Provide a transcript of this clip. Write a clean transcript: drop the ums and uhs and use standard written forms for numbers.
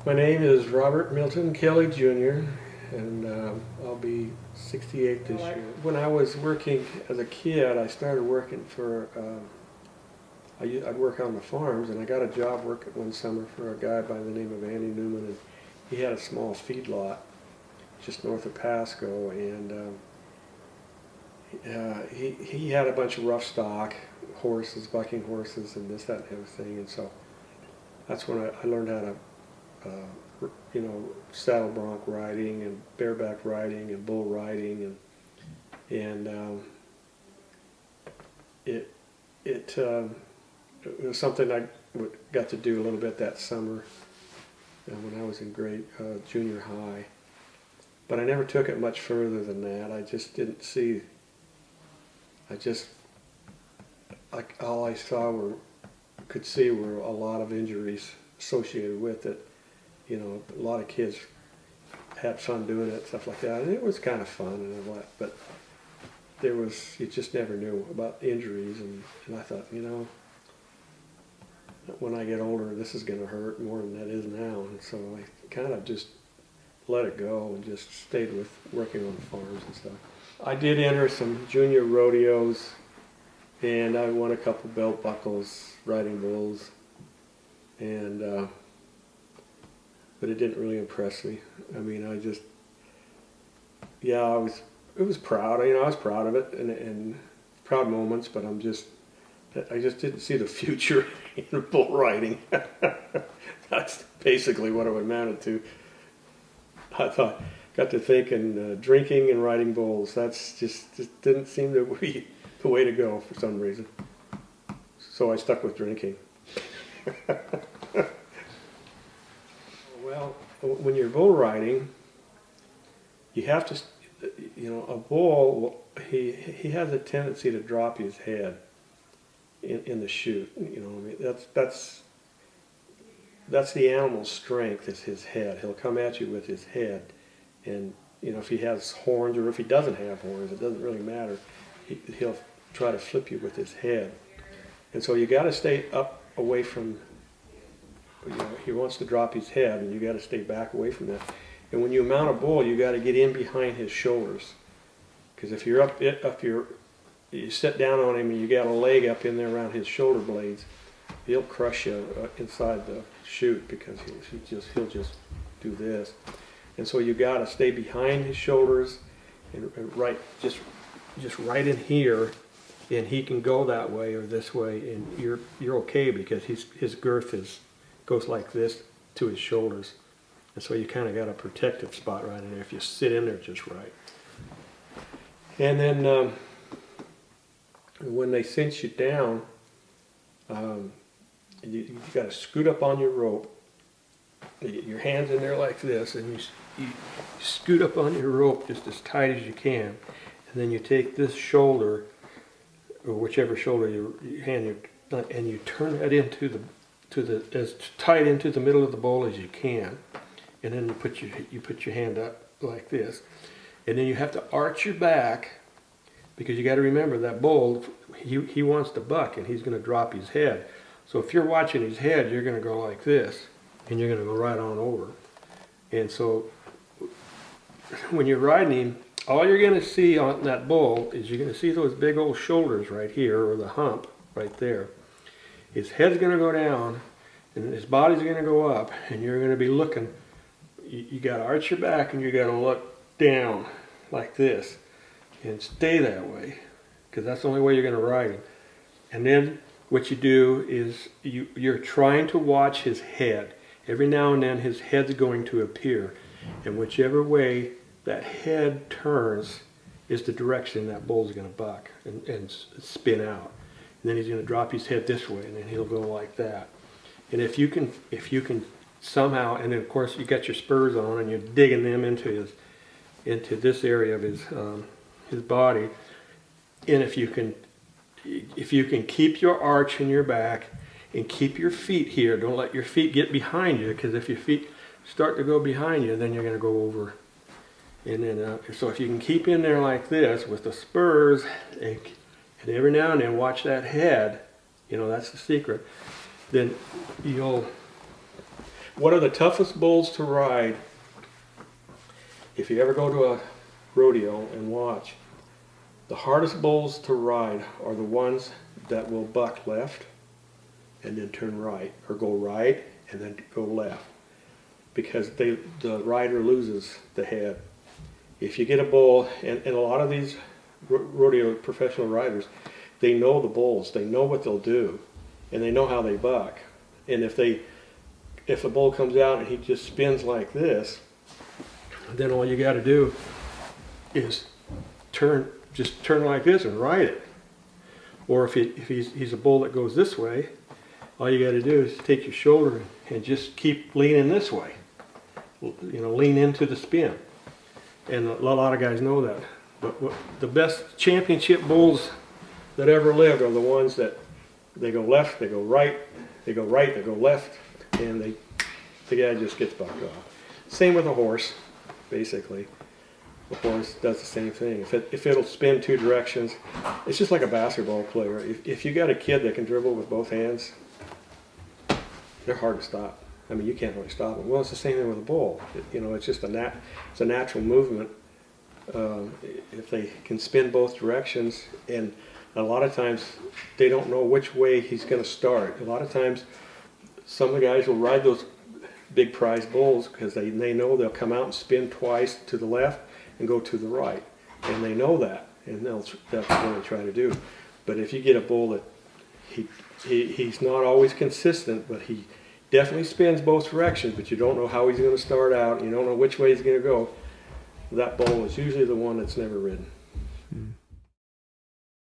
My name is Robert Milton Kelly Jr. and I'll be 68 this year. When I was working as a kid, I started working for, I'd work on the farms, and I got a job working one summer for a guy by the name of Andy Newman, and he had a small feedlot just north of Pasco, and he had a bunch of rough stock, horses, bucking horses, and this, that, and everything, and so that's when I learned how to saddle bronc riding and bareback riding and bull riding, and it was something I got to do a little bit that summer when I was in junior high. But I never took it much further than that. I just didn't see. All I could see were a lot of injuries associated with it. You know, a lot of kids had fun doing it, stuff like that, and it was kind of fun and all that. But you just never knew about injuries, and I thought, when I get older, this is going to hurt more than that is now. And so I kind of just let it go and just stayed with working on the farms and stuff. I did enter some junior rodeos, and I won a couple belt buckles riding bulls, and but it didn't really impress me. I mean, it was proud. I was proud of it, and proud moments, but I just didn't see the future in bull riding. That's basically what it amounted to. I got to thinking, drinking and riding bulls, that's just didn't seem to be the way to go for some reason. So I stuck with drinking. Well, when you're bull riding, you have to, a bull, he has a tendency to drop his head in the chute. That's the animal's strength, is his head. He'll come at you with his head, and if he has horns or if he doesn't have horns, it doesn't really matter. He'll try to flip you with his head, and so you got to stay up away from. He wants to drop his head, and you got to stay back away from that. And when you mount a bull, you got to get in behind his shoulders, because if you're you sit down on him and you got a leg up in there around his shoulder blades, he'll crush you inside the chute, because he'll just do this. And so you got to stay behind his shoulders and just right in here, and he can go that way or this way, and you're okay, because his girth goes like this to his shoulders, and so you kind of got a protective spot right in there if you sit in there just right. And then when they cinch you down, you got to scoot up on your rope. Your hands in there like this, and you scoot up on your rope just as tight as you can, and then you take this shoulder, or whichever shoulder and you turn that into as tight into the middle of the bowl as you can, and then you put your hand up like this, and then you have to arch your back, because you got to remember that bull, he wants to buck, and he's going to drop his head. So if you're watching his head, you're going to go like this, and you're going to go right on over. And so when you're riding him, all you're going to see on that bull is you're going to see those big old shoulders right here, or the hump right there. His head's going to go down, and his body's going to go up, and you're going to be looking. You got to arch your back, and you got to look down like this, and stay that way, because that's the only way you're going to ride him. And then what you do is you're trying to watch his head. Every now and then his head's going to appear, and whichever way that head turns is the direction that bull's going to buck and spin out. And then he's going to drop his head this way, and then he'll go like that. And if you can somehow, and then of course you got your spurs on, and you're digging them into this area of his body, and if you can keep your arch in your back and keep your feet here, don't let your feet get behind you, because if your feet start to go behind you, then you're going to go over. And then so if you can keep in there like this with the spurs, and every now and then watch that head, that's the secret, then What are the toughest bulls to ride? If you ever go to a rodeo and watch, the hardest bulls to ride are the ones that will buck left and then turn right, or go right and then go left, because the rider loses the head. If you get a bull, and a lot of these rodeo professional riders, they know the bulls, they know what they'll do, and they know how they buck. And if a bull comes out and he just spins like this, then all you got to do is just turn like this and ride it. Or if he's a bull that goes this way, all you got to do is take your shoulder and just keep leaning this way. You know, lean into the spin. And a lot of guys know that. But the best championship bulls that ever lived are the ones that they go left, they go right, they go right, they go left, and the guy just gets bucked off. Same with a horse, basically. The horse does the same thing. If it'll spin two directions, it's just like a basketball player. If you got a kid that can dribble with both hands, they're hard to stop. I mean, you can't really stop them. Well, it's the same thing with a bull. You know, it's just it's a natural movement. If they can spin both directions, and a lot of times they don't know which way he's going to start. A lot of times, some of the guys will ride those big prize bulls because they know they'll come out and spin twice to the left and go to the right, and they know that, and that's what they try to do. But if you get a bull that he's not always consistent, but he definitely spins both directions, but you don't know how he's going to start out, you don't know which way he's going to go, that bull is usually the one that's never ridden.